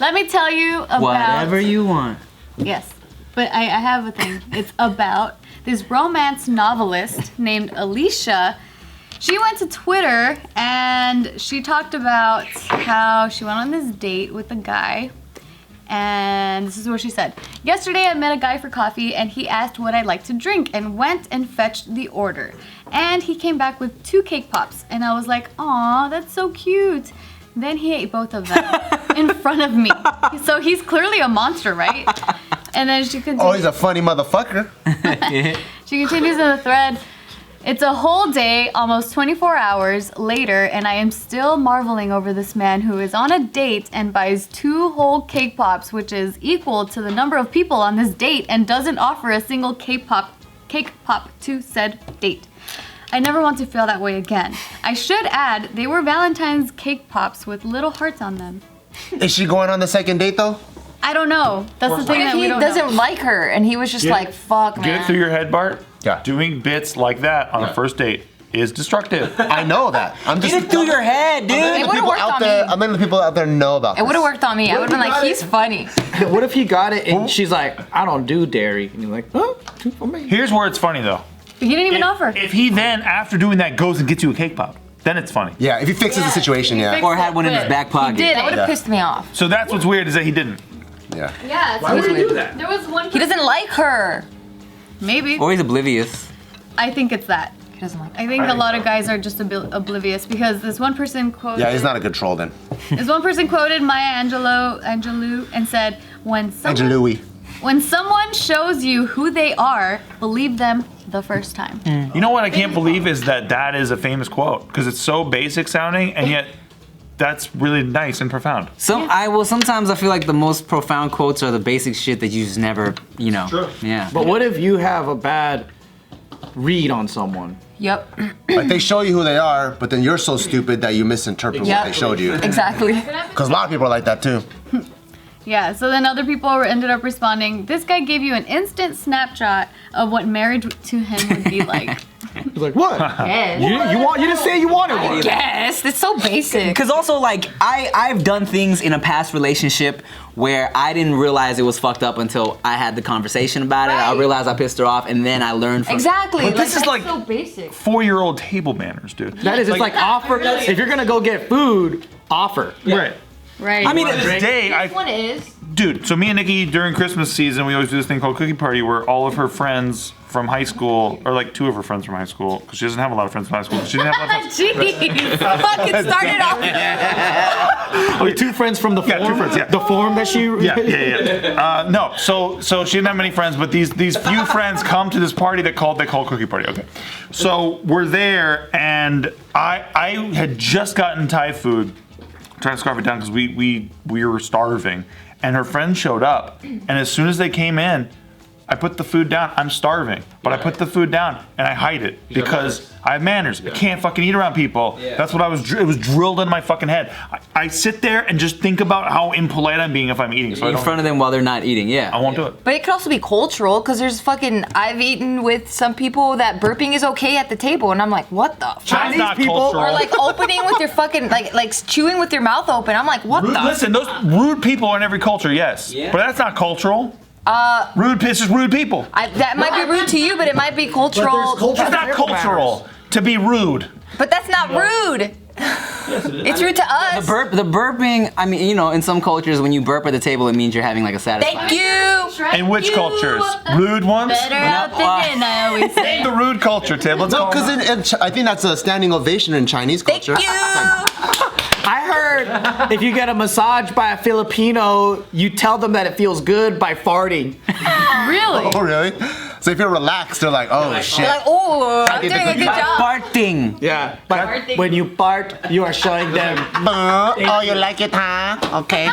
Let me tell you about... Whatever you want. Yes, but I have a thing. It's about this romance novelist named Alicia. She went to Twitter and she talked about how she went on this date with a guy. And this is what she said. Yesterday I met a guy for coffee and he asked what I'd like to drink and went and fetched the order. And he came back with 2 cake pops and I was like, aw, that's so cute. Then he ate both of them in front of me. So he's clearly a monster, right? And then she continues. Oh, he's a funny motherfucker. She continues in the thread. It's a whole day, almost 24 hours later, and I am still marveling over this man who is on a date and buys 2 whole cake pops, which is equal to the number of people on this date, and doesn't offer a single cake pop to said date. I never want to feel that way again. I should add, they were Valentine's cake pops with little hearts on them. Is she going on the second date though? I don't know. That's the thing that we He don't doesn't know. like her, and he was just like, "Fuck, man." Get it through your head, Bart. Yeah. Doing bits like that on a first date is destructive. I know that. I'm just. Get it through your head, dude. It would've worked on me. I'm letting the people out there know about It would have this. worked on me. I would have been like, "He's funny." What if he got it and she's like, I don't do dairy, and you're like, oh, 2 for me. Here's where it's funny though. He didn't even offer. If he then, after doing that, goes and gets you a cake pop, then it's funny. Yeah, if he fixes the situation, yeah. Or had one in his back pocket. That would have Yeah. pissed me off. So that's what's weird is that he didn't. Yeah. Yeah. Why would he do that? There was one. He doesn't like her. Maybe. Or he's oblivious. I think it's that. He doesn't like her. I think a lot of guys are just oblivious because this one person quoted. Yeah, he's not a good troll then. This one person quoted Maya Angelou and said, "When someone shows you who they are, believe them the first time." You know what I can't believe is that is a famous quote because it's so basic sounding and yet that's really nice and profound. Sometimes I feel like the most profound quotes are the basic shit that you just never, you know. True. Yeah. But what if you have a bad read on someone? Yep. Like they show you who they are, but then you're so stupid that you misinterpret what they showed you. Exactly. Because a lot of people are like that too. Yeah, so then other people ended up responding, "This guy gave you an instant snapshot of what marriage to him would be like." He's like, what? Yes. You didn't say you wanted one. Yes, it's so basic. Because also, like, I've done things in a past relationship where I didn't realize it was fucked up until I had the conversation about it. I Right. realized I pissed her off, and then I learned from Exactly. But this is that's like so basic. 4-year-old table manners, dude. That is, it's like offer. If you're gonna go get food, offer. Right. Right. I mean, This day, This one is. Dude, so me and Nikki during Christmas season, we always do this thing called Cookie Party where all of her friends from high school, or like 2 of her friends from high school, because she doesn't have a lot of friends from high school. She didn't have a lot of friends. Jeez. Fucking started off. Wait, 2 friends from the form? Yeah, 2 friends, yeah. The form that she... Yeah. No, so she didn't have many friends, but these few friends come to this party they call Cookie Party. Okay, so we're there, and I had just gotten Thai food, trying to scarf it down because we were starving, and her friends showed up, and as soon as they came in, I put the food down. I'm starving, but I put the food down and I hide it because I have manners. I can't fucking eat around people. That's what it was drilled in my fucking head. I sit there and just think about how impolite I'm being if I'm eating. So in front of them while they're not eating, yeah. I won't do it. But it could also be cultural, because there's I've eaten with some people that burping is okay at the table, and I'm like, what the fuck? That's not people cultural. Or like opening with your fucking, like chewing with your mouth open. I'm like, what the? Listen, those rude people are in every culture, yes. Yeah. But that's not cultural. Rude pisses rude people. That might be rude to you, but it might be cultural. It's not cultural to be rude. But that's not rude. It's rude to us. The burping, I mean, you know, in some cultures, when you burp at the table, it means you're having like a satisfying. Thank you. In which cultures? Rude ones? Better out than in, I always say. The rude culture, Tim. Let's No, go. because I think that's a standing ovation in Chinese Thank culture. you. I heard if you get a massage by a Filipino, you tell them that it feels good by farting. Really? Oh, really? So if you're relaxed, they're like, oh shit. You're like, oh, I'm doing a good job. Farting. Yeah, but when you fart, you are showing them. Oh, you like it, huh? Okay.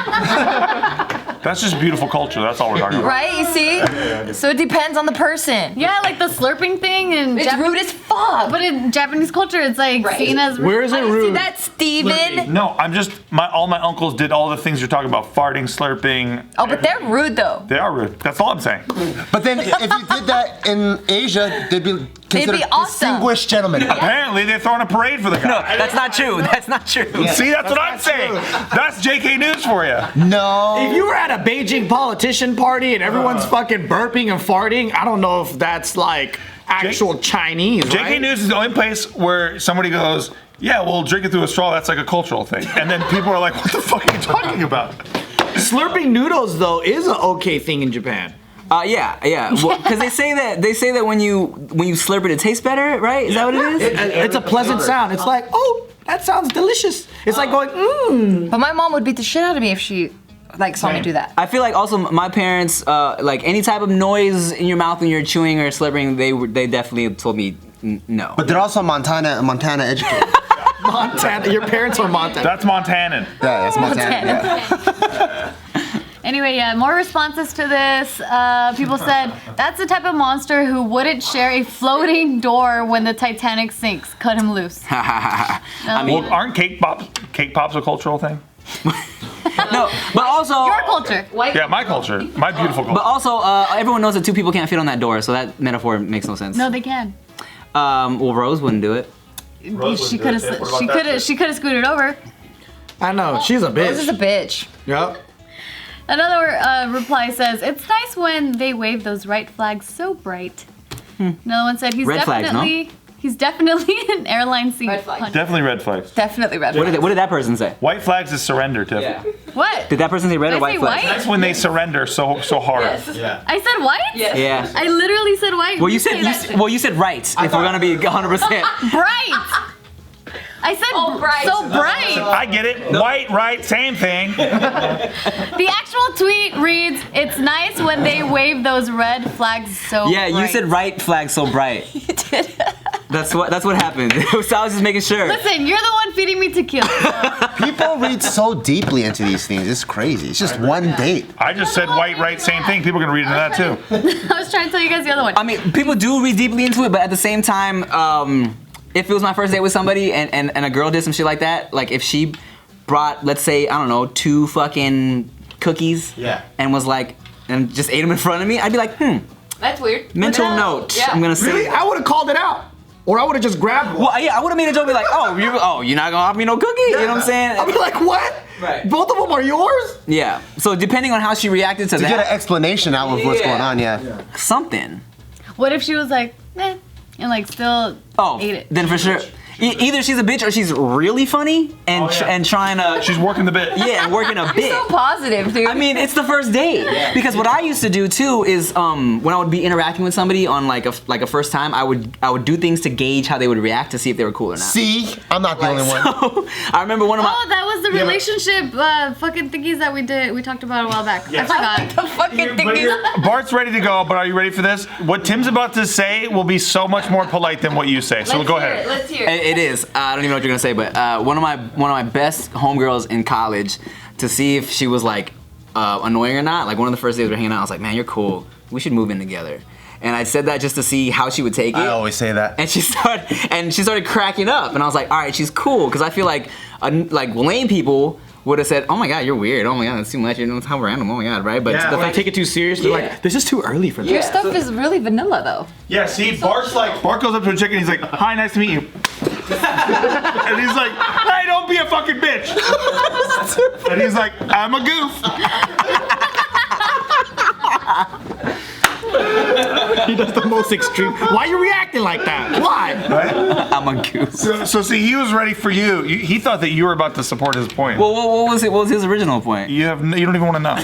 That's just beautiful culture. That's all we're talking about. Right, you see? So it depends on the person. Yeah, like the slurping thing and It's rude as fuck. But in Japanese culture, it's like seen as rude. Where is it I see rude? that, Steven. No, I'm just, all my uncles did all the things you're talking about. Farting, slurping. Oh, but they're rude though. They are rude. That's all I'm saying. But then if you did that in Asia, they'd be considered awesome. distinguished gentlemen. Apparently, they're throwing a parade for the guy. No, that's not true. That's not true. See, that's what I'm saying. That's JK News for you. No. If you were at a Beijing politician party and everyone's fucking burping and farting, I don't know if that's like actual Chinese, JK right? News is the only place where somebody goes, yeah, well, drink it through a straw, that's like a cultural thing. And then people are like, what the fuck are you talking about? Slurping noodles though is an okay thing in Japan. Yeah. Because they say that when you slurp it, it tastes better, right? Is that what it is? It's a pleasant sound. It's like, oh, that sounds delicious. It's like going, mmm. But my mom would beat the shit out of me if she like saw me do that. I feel like also my parents, like any type of noise in your mouth when you're chewing or slurping, they definitely told me no. But they're also Montana educated. Montana. Your parents are Montana. That's Montanan. Yeah, that's Montana. Yeah. Anyway, yeah, more responses to this. People said, that's the type of monster who wouldn't share a floating door when the Titanic sinks. Cut him loose. I mean, Well, aren't cake pops a cultural thing? no, but also Your culture. Yeah, my culture. My beautiful culture. But also, everyone knows that two people can't fit on that door, so that metaphor makes no sense. No, they can. Well, Rose wouldn't do it. She could have scooted over. I know, she's a bitch. This is a bitch. Yep. Another reply says, it's nice when they wave those right flags so bright. Another one said, he's Red flags, no? definitely an airline seat. Red flag. Definitely red flags. Definitely red. What did that person say? White flags is surrender, Tiff. Yeah. What? Did that person say red Did or I white say flag? white? That's when they surrender so hard. I said white? Yeah. I literally said white. Well, you said right. If we're gonna be 100%. bright. I said bright. so bright. I get it. White, right, same thing. The actual tweet reads, it's nice when they wave those red flags so Yeah, bright. you said right flag so bright. You did. That's what happened. So I was just making sure. Listen, you're the one feeding me tequila. People read so deeply into these things. It's crazy. It's just one date. I just said white, right, same thing. People are gonna read into that too. I was trying to tell you guys the other one. I mean, people do read deeply into it, but at the same time, if it was my first date with somebody and a girl did some shit like that, like if she brought, let's say, I don't know, 2 fucking cookies, and was like, and just ate them in front of me, I'd be like, That's weird. mental note. Yeah. I'm gonna say. Really? I would have called it out. Or I would have just grabbed one. Well, yeah, I would have made a joke, be like, you're not gonna offer me no cookie? You know what I'm saying? I'd be like, what? Right. Both of them are yours? Yeah. So depending on how she reacted to To get an that, explanation out of what's Yeah. going on, yeah. something. What if she was like, eh, and like still ate it? Then for sure. Either she's a bitch or she's really funny and and trying to. She's working the bit. Yeah, working a bit. So positive, dude. I mean, it's the first date. Because what I used to do too is when I would be interacting with somebody on like a first time, I would do things to gauge how they would react to see if they were cool or not. See, I'm not the only one. So, I remember one of my. Oh, that was the relationship fucking thingies that we talked about a while back. I forgot. the fucking thing. Bart's ready to go, but are you ready for this? What Tim's about to say will be so much more polite than what you say. So go ahead. Let's hear it. It is. I don't even know what you're gonna say, but one of my best homegirls in college, to see if she was like annoying or not. Like one of the first days we were hanging out, I was like, man, you're cool. We should move in together. And I said that just to see how she would take it. I always say that. And she started cracking up, and I was like, all right, she's cool, because I feel like lame people would have said, oh my god, you're weird. Oh my god, that's too much. It's how random. Oh my god, right? But Yeah, the when I fact take it too serious, they're like, this is too early for that. Your stuff is really vanilla, though. Yeah, see, Bart goes up to a chick and he's like, hi, nice to meet you. And he's like, hey, don't be a fucking bitch. And he's like, I'm a goof. He does the most extreme. Why are you reacting like that? Why? I'm a goose. So see, he was ready for you. He thought that you were about to support his point. Well, what was his original point? You don't even want to know.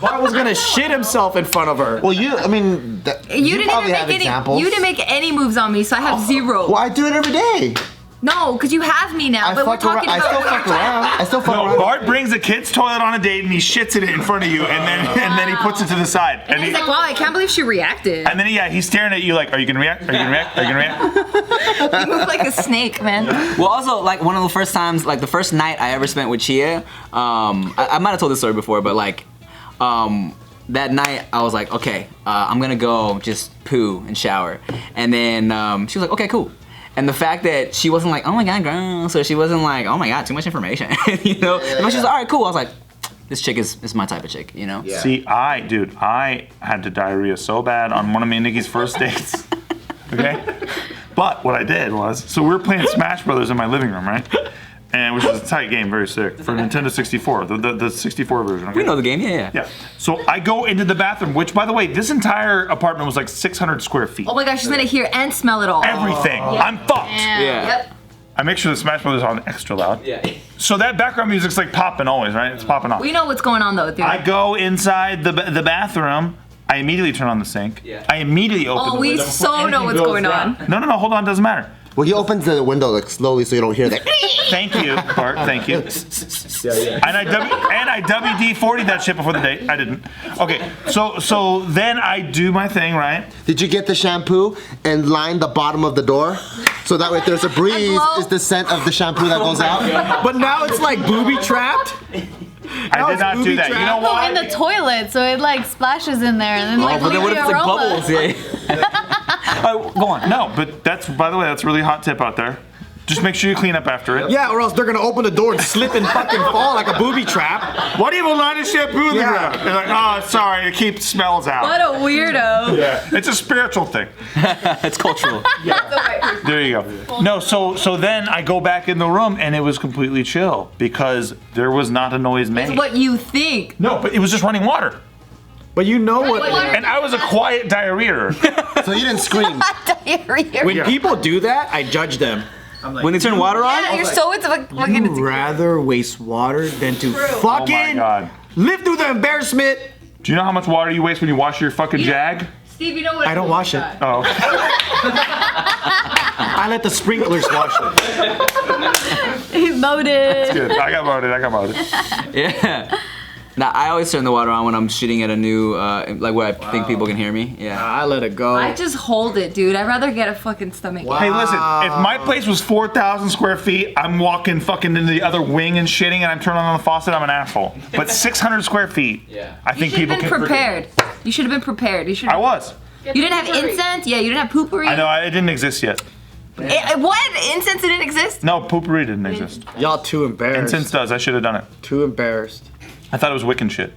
Bart was gonna shit himself in front of her. Well, you You probably didn't have make any. examples. You didn't make any moves on me, so I have 0. Well, I do it every day. No, because you have me now. But we're talking I about. still fuck around. I still fuck No, around. Bart brings a kid's toilet on a date and he shits in it in front of you, and then he puts it to the side. And he's like, wow, I can't believe she reacted. And then he's staring at you like, are you gonna react? Are you gonna react? Are you gonna react? You move like a snake, man. Well, also, like, one of the first times, like, the first night I ever spent with Chia, I might have told this story before, but, like, that night I was like, okay, I'm gonna go just poo and shower. And then she was like, okay, cool. And the fact that she wasn't like, oh my god, gross, or she wasn't like, oh my god, too much information, you know? But she was like, all right, cool. I was like, this chick is my type of chick, you know? Yeah. See, I had diarrhea so bad on one of me and Nikki's first dates. Okay? But what I did was, so we were playing Smash Brothers in my living room, right? And which is a tight game, very sick, for Nintendo 64, the 64 version. Okay? We know the game, yeah. Yeah. So I go into the bathroom, which, by the way, this entire apartment was like 600 square feet. Oh my gosh, she's gonna hear and smell it all. Everything. I'm fucked. Yeah. Yep. I make sure the Smash Brothers are on extra loud. Yeah. So that background music's like popping always, right? It's popping on. We know what's going on though, dude. I go inside the bathroom. I immediately turn on the sink. Yeah. I immedially open the we window before so know anything what's goes going down. on. No, hold on, doesn't matter. Well, he opens the window like slowly so you don't hear that. Thank you, Bart. Thank you. And I WD-40 that shit before the date. I didn't. Okay, so then I do my thing, right? Did you get the shampoo and line the bottom of the door? So that way if there's a breeze, blow. is the scent of the shampoo that goes out? But now it's like booby trapped. I did not do that. You know Oh, in why? the toilet, so it like splashes in there, and then like But then what leaves if the it's like aroma. bubbles? Yeah. Alright, go on. No, but that's, by the way, that's a really hot tip out there. Just make sure you clean up after it. Yeah, or else they're gonna open the door and slip and fucking fall like a booby trap. Why do you have a line of shampoo in the Yeah. ground? They're like, oh, sorry, it keeps smells out. What a weirdo. Yeah, it's a spiritual thing. It's cultural. There you go. No, so then I go back in the room and it was completely chill because there was not a noise made. It's what you think. No, but it was just running water. But you know what? And I was a quiet diarrhea. So you didn't scream. Diarrhea. When people do that, I judge them. When they turn water on? Yeah, you're so into fucking. You'd rather waste water than to Oh my fucking God. live through the embarrassment. Do you know how much water you waste when you wash your fucking Jag? Steve, you know what? I don't wash it. Oh, okay. I let the sprinklers wash it. He voted. Good. I got voted. Yeah. Nah, I always turn the water on when I'm shooting at a new, like where I think people can hear me. Yeah. I let it go. I just hold it, dude. I'd rather get a fucking stomach. Hey, listen, if my place was 4,000 square feet, I'm walking fucking into the other wing and shitting and I'm turning on the faucet, I'm an asshole. But 600 square feet, I You think should people have been can prepared. You should have been prepared. You should. I was. You didn't have incense. Yeah, you didn't have poopery. I know, it didn't exist yet. What? Incense didn't exist? No, poopery didn't exist. Y'all too embarrassed. Incense does, I should have done it. Too embarrassed. I thought it was Wiccan shit.